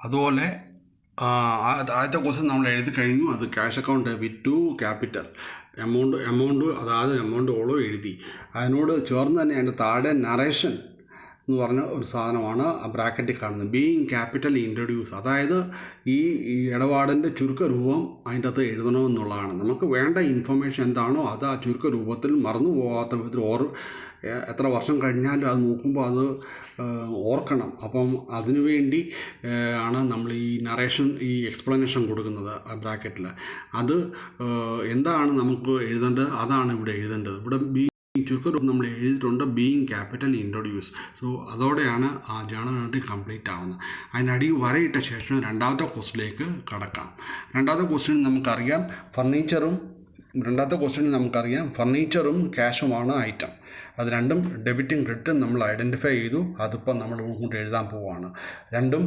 അതുപോലെ ആദ്യത്തെ ക്വസ്റ്റ്യൻ നമ്മൾ എഴുതി കഴിഞ്ഞു. അത് cash account debit to capital amount അതായത് എമൗണ്ടോളം എഴുതി. അതിനോട് ചേർന്ന് തന്നെ അതിൻ്റെ താഴെ നറേഷൻ എന്ന് പറഞ്ഞ ഒരു സാധനമാണ് ആ ബ്രാക്കറ്റിൽ കാണുന്നത്. ബീയിങ് ക്യാപിറ്റൽ ഇൻട്രൊഡ്യൂസ്, അതായത് ഈ ഇടപാടിൻ്റെ ചുരുക്കരൂപം അതിൻ്റെ അകത്ത് എഴുതണമെന്നുള്ളതാണ്. നമുക്ക് വേണ്ട ഇൻഫർമേഷൻ എന്താണോ അത് ആ ചുരുക്ക രൂപത്തിൽ മറന്നു പോകാത്ത വിധത്തിൽ എത്ര വർഷം കഴിഞ്ഞാലും അത് നോക്കുമ്പോൾ അത് ഓർക്കണം. അപ്പം അതിനുവേണ്ടി ആണ് നമ്മൾ ഈ നറേഷൻ ഈ എക്സ്പ്ലനേഷൻ കൊടുക്കുന്നത് ആ ബ്രാക്കറ്റിൽ. അത് എന്താണ് നമുക്ക് എഴുതേണ്ടത് അതാണ് ഇവിടെ എഴുതേണ്ടത്. ഇവിടെ ചുരുക്കരൂപം നമ്മൾ എഴുതിയിട്ടുണ്ട്, ബീയിങ് ക്യാപിറ്റൽ ഇൻട്രൊഡ്യൂസ്. സോ അതോടെയാണ് ആ ജേണൽ എൻട്രി കംപ്ലീറ്റ് ആവുന്നത്. അതിനടിയിൽ വരയിട്ട ശേഷം രണ്ടാമത്തെ ക്വസ്റ്റിലേക്ക് കടക്കാം. രണ്ടാമത്തെ ക്വസ്റ്റിന് നമുക്കറിയാം ഫർണിച്ചറും ക്യാഷുമാണ് ഐറ്റം. അത് രണ്ടും ഡെബിറ്റും ക്രെഡിറ്റും നമ്മൾ ഐഡൻറ്റിഫൈ ചെയ്തു. അതിപ്പോൾ നമ്മൾ ഇങ്ങോട്ട് എഴുതാൻ പോവുകയാണ്. രണ്ടും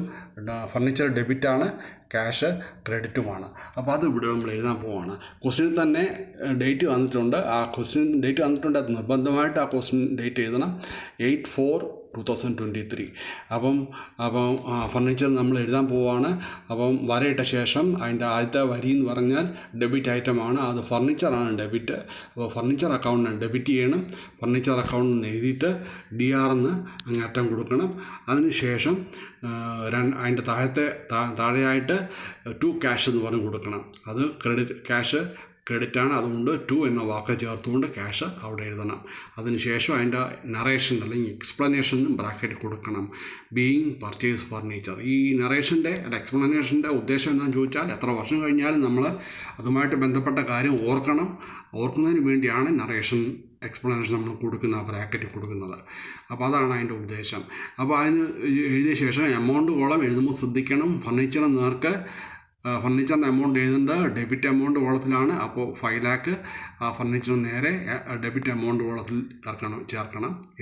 ഫർണിച്ചർ ഡെബിറ്റാണ്, ക്യാഷ് ക്രെഡിറ്റുമാണ്. അപ്പോൾ അത് ഇവിടെ നമ്മൾ എഴുതാൻ പോവുകയാണ്. ക്വസ്റ്റ്യനിൽ തന്നെ ഡേറ്റ് വന്നിട്ടുണ്ട്. ആ ക്വസ്റ്റ്യൻ ഡേറ്റ് വന്നിട്ടുണ്ട്. അത് നിർബന്ധമായിട്ട് ആ ക്വസ്റ്റ്യൻ ഡേറ്റ് എഴുതണം, 8/4/2023. അപ്പം ഫർണിച്ചർ നമ്മൾ എഴുതാൻ പോവുകയാണ്. അപ്പം വരയിട്ട ശേഷം അതിൻ്റെ ആദ്യത്തെ വരി എന്ന് പറഞ്ഞാൽ ഡെബിറ്റ് ഐറ്റമാണ്. അത് ഫർണിച്ചറാണ് ഡെബിറ്റ്. അപ്പോൾ ഫർണിച്ചർ അക്കൗണ്ടിന് ഡെബിറ്റ് ചെയ്യണം. ഫർണിച്ചർ അക്കൗണ്ടിൽ നിന്ന് എഴുതിയിട്ട് DR എന്ന് അങ്ങേറ്റം കൊടുക്കണം. അതിനുശേഷം അതിൻ്റെ താഴെയായിട്ട് ടു ക്യാഷ് എന്ന് പറഞ്ഞ് കൊടുക്കണം. അത് ക്യാഷ് ക്രെഡിറ്റാണ്, അതുകൊണ്ട് ടു എന്ന വാക്ക് ചേർത്തുകൊണ്ട് ക്യാഷ് അവിടെ എഴുതണം. അതിനുശേഷം അതിൻ്റെ നറേഷൻ അല്ലെങ്കിൽ എക്സ്പ്ലനേഷൻ ബ്രാക്കറ്റ് കൊടുക്കണം. Being purchase furniture. ഈ നറേഷൻ്റെ എക്സ്പ്ലനേഷൻ്റെ ഉദ്ദേശം എന്താണെന്ന് ചോദിച്ചാൽ എത്ര വർഷം കഴിഞ്ഞാലും നമ്മൾ അതുമായിട്ട് ബന്ധപ്പെട്ട കാര്യം ഓർക്കുന്നതിന് വേണ്ടിയാണ് നറേഷൻ എക്സ്പ്ലനേഷൻ നമ്മൾ കൊടുക്കുന്ന ബ്രാക്കറ്റ് കൊടുക്കുന്നത്. അപ്പോൾ അതാണ് അതിൻ്റെ ഉദ്ദേശം. അപ്പോൾ അതിന് എഴുതിയ ശേഷം എമൗണ്ട് കോളം എഴുതുമ്പോൾ ശ്രദ്ധിക്കണം, ഫർണിച്ചറിന് നേർക്ക് ഫർണിച്ചറിൻ്റെ എമൗണ്ട് എഴുതേണ്ടത് ഡെബിറ്റ് എമൗണ്ട് കോളത്തിലാണ്. അപ്പോൾ 5 lakh ഫർണിച്ചറിന് നേരെ ഡെബിറ്റ് എമൗണ്ട് കോളത്തിൽ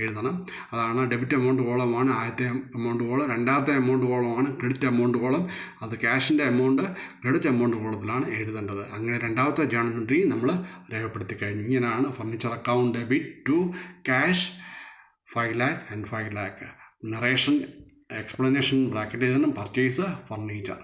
എഴുതണം. അതാണ് ഡെബിറ്റ് എമൗണ്ട് കോളമാണ് ആദ്യത്തെ എമൗണ്ട് കോളം. രണ്ടാമത്തെ എമൗണ്ട് കോളമാണ് ക്രെഡിറ്റ് എമൗണ്ട് കോളം. അത് ക്യാഷിൻ്റെ എമൗണ്ട് ക്രെഡിറ്റ് എമൗണ്ട് കോളത്തിലാണ് എഴുതേണ്ടത്. അങ്ങനെ രണ്ടാമത്തെ ജേണൽ എൻട്രി നമ്മൾ രേഖപ്പെടുത്തി കഴിഞ്ഞു. ഇങ്ങനെയാണ് furniture account debit to cash 5 lakh and 5 lakh. Narration explanation bracket എഴുതണം, പർച്ചേസ് ഫർണിച്ചർ.